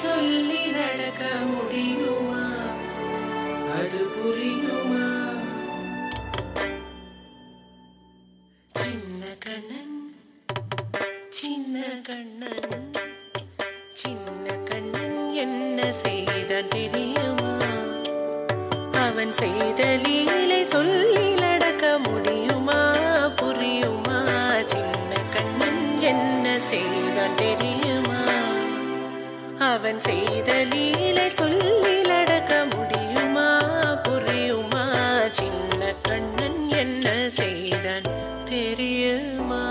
சொல்லி நடக்க முடியுமா? அது புரியுமா? சின்ன கண்ணன் சின்ன கண்ணன் சின்ன கண்ணன் என்ன செய்தான் தெரியுமா? அவன் செய்த லீலை சொல்லி நடக்க முடியுமா? புரியுமா? சின்ன கண்ணன் என்ன செய்தான் தெரியுமா? அவன் செய்த லீலை சொல்லி நடக்க முடியுமா? புரியுமா? சின்ன கண்ணன் என்ன செய்தான் தெரியுமா?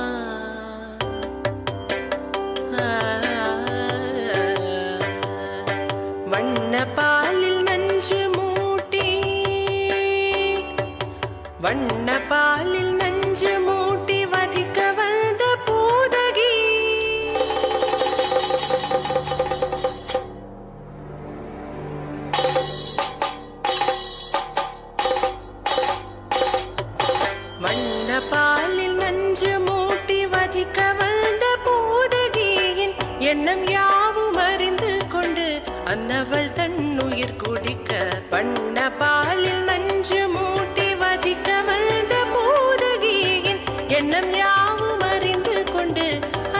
வண்ண பாலில் நஞ்சு மூட்டி வண்ண பாலில் நஞ்சு மூட்டி வதிக்க வந்த பூதகி வண்ண பாலில் நஞ்சு மூட்டி வதிக்க வந்த பூதகியின் எண்ணம் யாவும் அறிந்து கொண்டு அன்னவள் தன்னுயிர் குடிக்க வண்ண பாலில் நஞ்சு மூட்டி வதிக்க வந்த பூதகியின் எண்ணம் யாவும் அறிந்து கொண்டு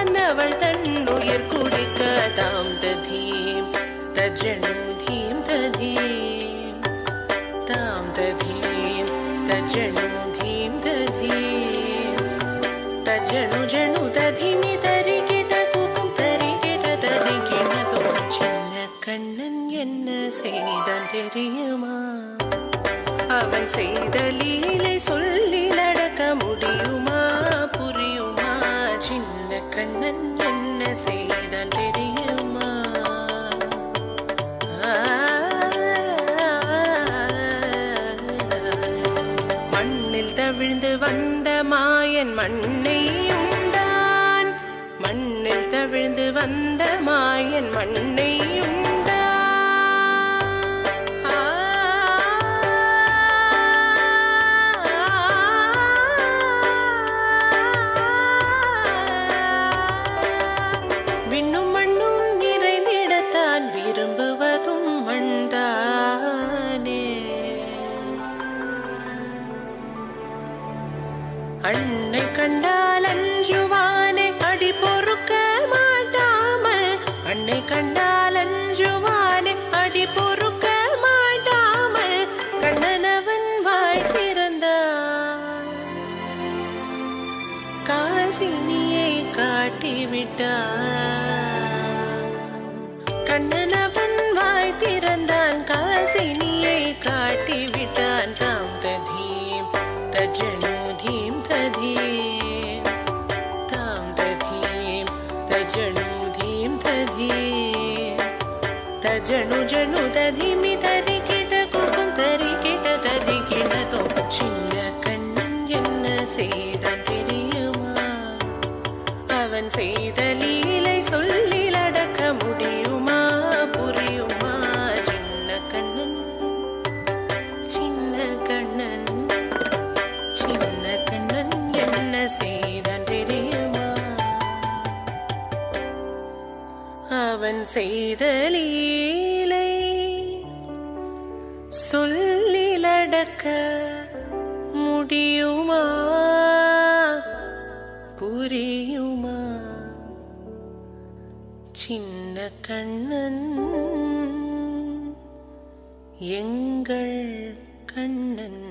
அன்னவள் தன்னுயிர் குடிக்க தாம் ததீம் தஜனு தீம் ததீம் தாம் ததீம் தஜனு தீம் ததீம் தஜனு ஜனு ததீமி தரிகிட குக்கும் தரிகிட தரிகிட தோ சின்ன கண்ணன் என்ன செய்தான் தெரியுமா? அவன் செய்த லீலை சொல்லி நடக்க முடியுமா? புரியுமா? சின்ன கண்ணன் என்ன செய்தான் தெரியுமா? மண்ணில் தவிழ்ந்து வந்த மாயன் மண்ணை உண்டான் மண்ணில் தவிழ்ந்து வந்த மாயன் மண்ணை உண்டான் விண்ணும் மண்ணும் நிறைந்திடத்தான் விரும்புவதும் மண்தானே. அன்னை கண்டால் அஞ்சுவானே அடி பொறுக்க மாட்டாமல் அன்னை கண்டால் அஞ்சுவானே அடி பொறுக்க மாட்டாமல் கண்ணனவன் வாய் திறந்தான் காசினியை காட்டிவிட்டான். கண்ணனவன் வாய் திறந்தான் காசினியை காட்டிவிட்டான். தாம் ததீம் தஜனு தீம் ததீம் தாம் ததீம் தஜனு தீம் ததீம் தஜனு ஜனு ததீமி தரிகிட குக்கும் தரிகிட தரிகிட தோ சின்ன கண்ணன் என்ன செய்தான் தெரியுமா? அவன் செய்த லீலை சொல்லி நடக்க முடியுமா? புரியுமா? சின்ன கண்ணன் சின்ன கண்ணன் சின்ன கண்ணன் என்ன செய்தான் தெரியுமா? அவன் செய்த லீலை சொல்லி நடக்க முடியுமா? புரியுமா? சின்ன கண்ணன் எங்கள் கண்ணன்.